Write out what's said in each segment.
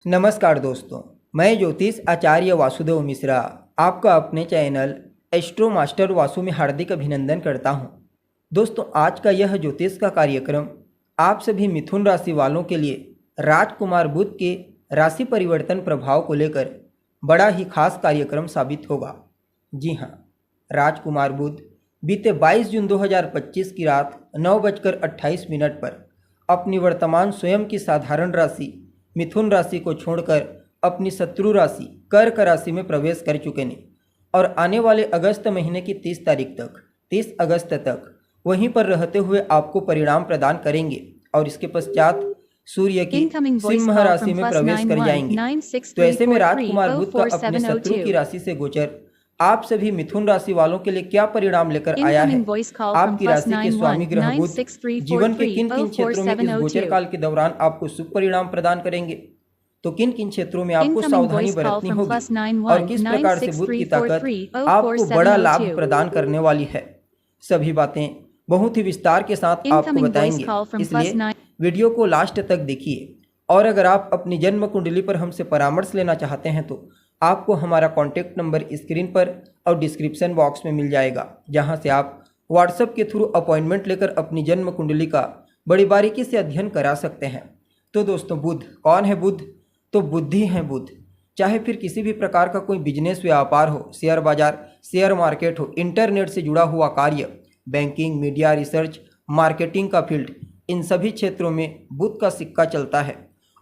नमस्कार दोस्तों, मैं ज्योतिष आचार्य वासुदेव मिश्रा आपका अपने चैनल एस्ट्रो मास्टर वासु में हार्दिक अभिनंदन करता हूं। दोस्तों, आज का यह ज्योतिष का कार्यक्रम आप सभी मिथुन राशि वालों के लिए राजकुमार बुध के राशि परिवर्तन प्रभाव को लेकर बड़ा ही खास कार्यक्रम साबित होगा। जी हाँ, राजकुमार बुध बीते 22 जून 2025 की रात 9:28 पर अपनी वर्तमान स्वयं की साधारण राशि मिथुन राशि को छोड़कर अपनी शत्रु राशि कर्क राशि में प्रवेश कर चुके हैं और आने वाले अगस्त महीने की 30 अगस्त तक वहीं पर रहते हुए आपको परिणाम प्रदान करेंगे और इसके पश्चात सूर्य की सिंह राशि में प्रवेश कर जाएंगे। तो ऐसे में राजकुमार बुध का अपने शत्रु की राशि से गोचर आप सभी मिथुन राशि वालों के लिए क्या परिणाम लेकर आया है। आपकी राशि के स्वामी ग्रह बुध जीवन के किन किन क्षेत्रों में इस गोचर काल के दौरान आपको शुभ परिणाम प्रदान करेंगे, तो किन किन क्षेत्रों में आपको सावधानी बरतनी होगी और किस प्रकार से बुध की ताकत आपको बड़ा लाभ प्रदान करने वाली है, सभी बातें बहुत ही विस्तार के साथ आपको बताएंगे। इसलिए वीडियो को लास्ट तक देखिए और अगर आप अपनी जन्म कुंडली पर हमसे परामर्श लेना चाहते हैं तो आपको हमारा कॉन्टैक्ट नंबर स्क्रीन पर और डिस्क्रिप्शन बॉक्स में मिल जाएगा, जहां से आप व्हाट्सएप के थ्रू अपॉइंटमेंट लेकर अपनी जन्म कुंडली का बड़ी बारीकी से अध्ययन करा सकते हैं। तो दोस्तों, बुध कौन है? बुध तो बुद्धि है। बुध चाहे फिर किसी भी प्रकार का कोई बिजनेस व्यापार हो, शेयर बाजार, शेयर मार्केट हो, इंटरनेट से जुड़ा हुआ कार्य, बैंकिंग, मीडिया, रिसर्च, मार्केटिंग का फील्ड, इन सभी क्षेत्रों में बुध का सिक्का चलता है।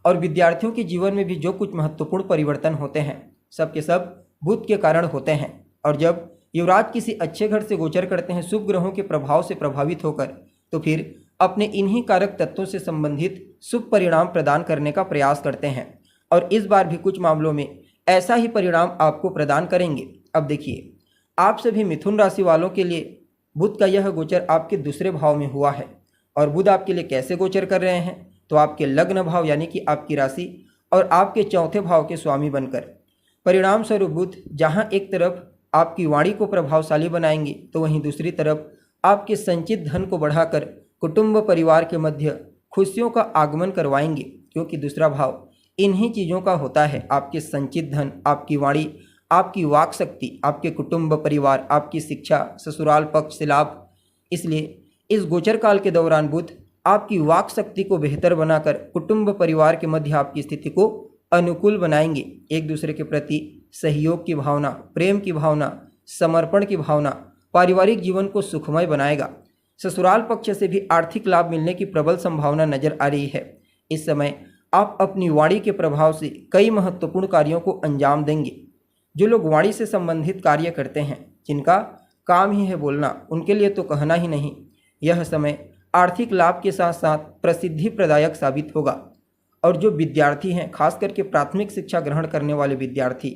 और विद्यार्थियों के जीवन में भी जो कुछ महत्वपूर्ण परिवर्तन होते हैं सब के सब बुध के कारण होते हैं। और जब युवराज किसी अच्छे घर से गोचर करते हैं शुभ ग्रहों के प्रभाव से प्रभावित होकर, तो फिर अपने इन्हीं कारक तत्वों से संबंधित शुभ परिणाम प्रदान करने का प्रयास करते हैं और इस बार भी कुछ मामलों में ऐसा ही परिणाम आपको प्रदान करेंगे। अब देखिए, आप सभी मिथुन राशि वालों के लिए बुध का यह गोचर आपके दूसरे भाव में हुआ है और बुध आपके लिए कैसे गोचर कर रहे हैं, तो आपके लग्न भाव यानी कि आपकी राशि और आपके चौथे भाव के स्वामी बनकर परिणाम स्वरूप बुध जहां एक तरफ आपकी वाणी को प्रभावशाली बनाएंगे, तो वहीं दूसरी तरफ आपके संचित धन को बढ़ाकर कुटुंब परिवार के मध्य खुशियों का आगमन करवाएंगे, क्योंकि दूसरा भाव इन्हीं चीज़ों का होता है। आपके संचित धन, आपकी वाणी, आपकी वाक शक्ति, आपके कुटुंब परिवार, आपकी शिक्षा, ससुराल पक्ष से लाभ। इसलिए इस गोचर काल के दौरान बुध आपकी वाक शक्ति को बेहतर बनाकर कुटुंब परिवार के मध्य आपकी स्थिति को अनुकूल बनाएंगे। एक दूसरे के प्रति सहयोग की भावना, प्रेम की भावना, समर्पण की भावना पारिवारिक जीवन को सुखमय बनाएगा। ससुराल पक्ष से भी आर्थिक लाभ मिलने की प्रबल संभावना नजर आ रही है। इस समय आप अपनी वाणी के प्रभाव से कई महत्वपूर्ण कार्यों को अंजाम देंगे। जो लोग वाणी से संबंधित कार्य करते हैं, जिनका काम ही है बोलना, उनके लिए तो कहना ही नहीं। यह समय आर्थिक लाभ के साथ साथ प्रसिद्धि प्रदायक साबित होगा। और जो विद्यार्थी हैं, खास करके प्राथमिक शिक्षा ग्रहण करने वाले विद्यार्थी,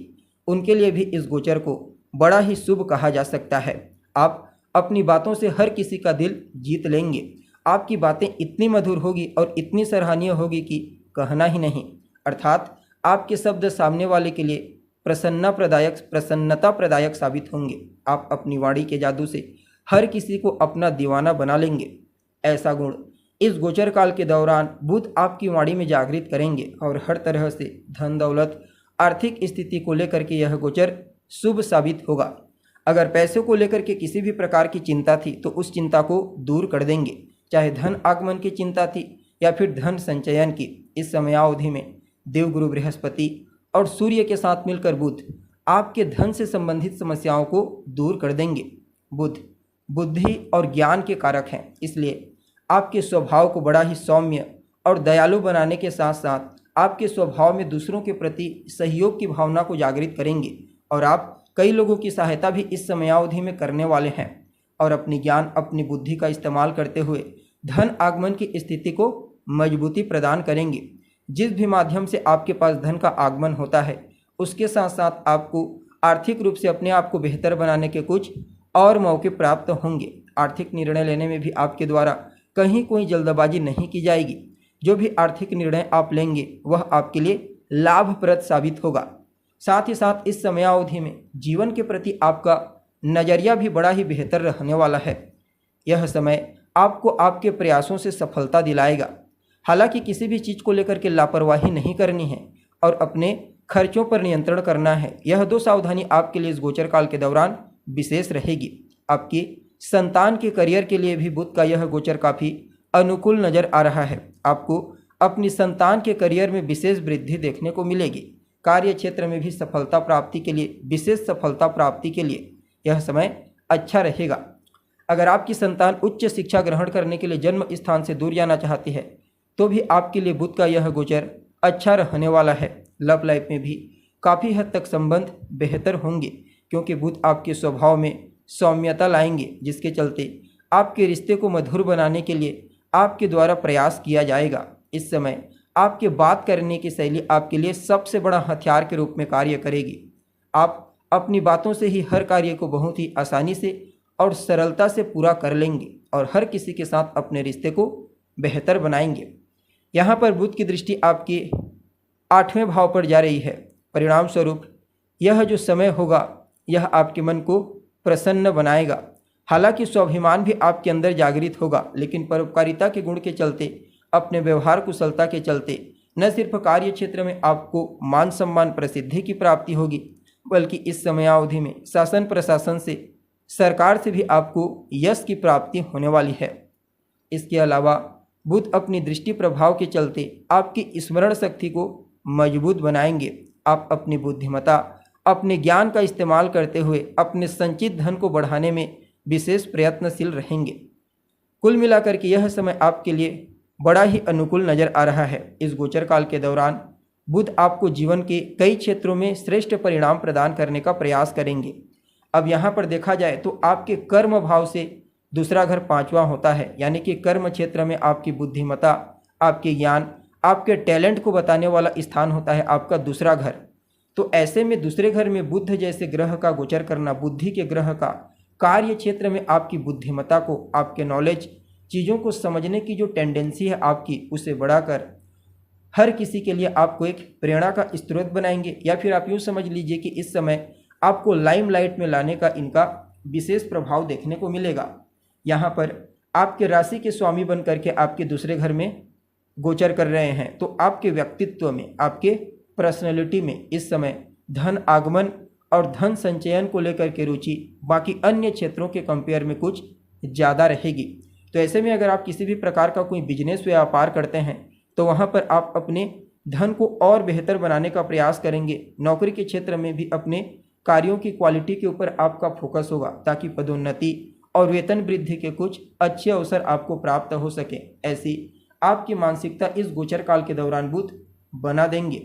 उनके लिए भी इस गोचर को बड़ा ही शुभ कहा जा सकता है। आप अपनी बातों से हर किसी का दिल जीत लेंगे। आपकी बातें इतनी मधुर होगी और इतनी सराहनीय होगी कि कहना ही नहीं। अर्थात आपके शब्द सामने वाले के लिए प्रसन्नता प्रदायक साबित होंगे। आप अपनी वाणी के जादू से हर किसी को अपना दीवाना बना लेंगे। ऐसा गुण इस गोचर काल के दौरान बुध आपकी वाणी में जागृत करेंगे और हर तरह से धन दौलत, आर्थिक स्थिति को लेकर के यह गोचर शुभ साबित होगा। अगर पैसों को लेकर के किसी भी प्रकार की चिंता थी तो उस चिंता को दूर कर देंगे। चाहे धन आगमन की चिंता थी या फिर धन संचयन की, इस समयावधि में देवगुरु बृहस्पति और सूर्य के साथ मिलकर बुध आपके धन से संबंधित समस्याओं को दूर कर देंगे। बुध बुद्धि और ज्ञान के कारक हैं, इसलिए आपके स्वभाव को बड़ा ही सौम्य और दयालु बनाने के साथ साथ आपके स्वभाव में दूसरों के प्रति सहयोग की भावना को जागृत करेंगे और आप कई लोगों की सहायता भी इस समयावधि में करने वाले हैं और अपनी ज्ञान, अपनी बुद्धि का इस्तेमाल करते हुए धन आगमन की स्थिति को मजबूती प्रदान करेंगे। जिस भी माध्यम से आपके पास धन का आगमन होता है, उसके साथ साथ आपको आर्थिक रूप से अपने आप को बेहतर बनाने के कुछ और मौके प्राप्त होंगे। आर्थिक निर्णय लेने में भी आपके द्वारा कहीं कोई जल्दबाजी नहीं की जाएगी। जो भी आर्थिक निर्णय आप लेंगे वह आपके लिए लाभप्रद साबित होगा। साथ ही साथ इस समयावधि में जीवन के प्रति आपका नज़रिया भी बड़ा ही बेहतर रहने वाला है। यह समय आपको आपके प्रयासों से सफलता दिलाएगा। हालांकि किसी भी चीज़ को लेकर के लापरवाही नहीं करनी है। और अपने खर्चों पर नियंत्रण करना है। यह 2 सावधानी आपके लिए इस गोचर काल के दौरान विशेष रहेगी। आपकी संतान के करियर के लिए भी बुध का यह गोचर काफ़ी अनुकूल नज़र आ रहा है। आपको अपनी संतान के करियर में विशेष वृद्धि देखने को मिलेगी। कार्य क्षेत्र में भी सफलता प्राप्ति के लिए, विशेष सफलता प्राप्ति के लिए यह समय अच्छा रहेगा। अगर आपकी संतान उच्च शिक्षा ग्रहण करने के लिए जन्म स्थान से दूर जाना चाहती है तो भी आपके लिए बुध का यह गोचर अच्छा रहने वाला है। लव लाइफ में भी काफ़ी हद तक संबंध बेहतर होंगे, क्योंकि बुध आपके स्वभाव में सौम्यता लाएंगे, जिसके चलते आपके रिश्ते को मधुर बनाने के लिए आपके द्वारा प्रयास किया जाएगा। इस समय आपके बात करने की शैली आपके लिए सबसे बड़ा हथियार के रूप में कार्य करेगी। आप अपनी बातों से ही हर कार्य को बहुत ही आसानी से और सरलता से पूरा कर लेंगे और हर किसी के साथ अपने रिश्ते को बेहतर बनाएंगे। यहाँ पर बुध की दृष्टि आपके 8वें भाव पर जा रही है। परिणाम स्वरूप यह जो समय होगा यह आपके मन को प्रसन्न बनाएगा। हालांकि स्वाभिमान भी आपके अंदर जागृत होगा, लेकिन परोपकारिता के गुण के चलते, अपने व्यवहार कुशलता के चलते न सिर्फ कार्य क्षेत्र में आपको मान सम्मान प्रसिद्धि की प्राप्ति होगी, बल्कि इस समयावधि में शासन प्रशासन से, सरकार से भी आपको यश की प्राप्ति होने वाली है। इसके अलावा बुध अपनी दृष्टि प्रभाव के चलते आपकी स्मरण शक्ति को मजबूत बनाएंगे। आप अपनी बुद्धिमत्ता, अपने ज्ञान का इस्तेमाल करते हुए अपने संचित धन को बढ़ाने में विशेष प्रयत्नशील रहेंगे। कुल मिलाकर के यह समय आपके लिए बड़ा ही अनुकूल नज़र आ रहा है। इस गोचर काल के दौरान बुध आपको जीवन के कई क्षेत्रों में श्रेष्ठ परिणाम प्रदान करने का प्रयास करेंगे। अब यहाँ पर देखा जाए तो आपके कर्म भाव से दूसरा घर 5वां होता है, यानी कि कर्म क्षेत्र में आपकी बुद्धिमत्ता, आपके ज्ञान, आपके टैलेंट को बताने वाला स्थान होता है आपका दूसरा घर। तो ऐसे में दूसरे घर में बुध जैसे ग्रह का गोचर करना, बुद्धि के ग्रह का, कार्य क्षेत्र में आपकी बुद्धिमत्ता को, आपके नॉलेज, चीज़ों को समझने की जो टेंडेंसी है आपकी, उसे बढ़ाकर हर किसी के लिए आपको एक प्रेरणा का स्रोत बनाएंगे। या फिर आप यूँ समझ लीजिए कि इस समय आपको लाइमलाइट में लाने का इनका विशेष प्रभाव देखने को मिलेगा। यहाँ पर आपके राशि के स्वामी बन करके आपके दूसरे घर में गोचर कर रहे हैं, तो आपके व्यक्तित्व में, आपके पर्सनैलिटी में इस समय धन आगमन और धन संचयन को लेकर के रुचि बाकी अन्य क्षेत्रों के कंपेयर में कुछ ज़्यादा रहेगी। तो ऐसे में अगर आप किसी भी प्रकार का कोई बिजनेस व्यापार करते हैं तो वहाँ पर आप अपने धन को और बेहतर बनाने का प्रयास करेंगे। नौकरी के क्षेत्र में भी अपने कार्यों की क्वालिटी के ऊपर आपका फोकस होगा, ताकि पदोन्नति और वेतन वृद्धि के कुछ अच्छे अवसर आपको प्राप्त हो सके। ऐसी आपकी मानसिकता इस गोचर काल के दौरान बुध बना देंगे।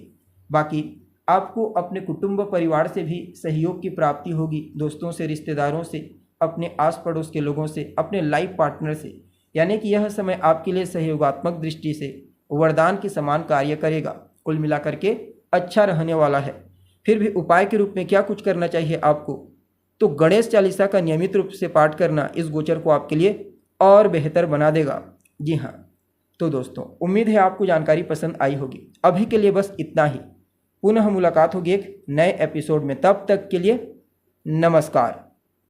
बाकी आपको अपने कुटुंब परिवार से भी सहयोग की प्राप्ति होगी, दोस्तों से, रिश्तेदारों से, अपने आस पड़ोस के लोगों से, अपने लाइफ पार्टनर से। यानी कि यह समय आपके लिए सहयोगात्मक दृष्टि से वरदान के समान कार्य करेगा। कुल मिलाकर के अच्छा रहने वाला है। फिर भी उपाय के रूप में क्या कुछ करना चाहिए आपको, तो गणेश चालीसा का नियमित रूप से पाठ करना इस गोचर को आपके लिए और बेहतर बना देगा। जी हाँ, तो दोस्तों उम्मीद है आपको जानकारी पसंद आई होगी। अभी के लिए बस इतना ही। पुनः मुलाकात होगी एक नए एपिसोड में। तब तक के लिए नमस्कार।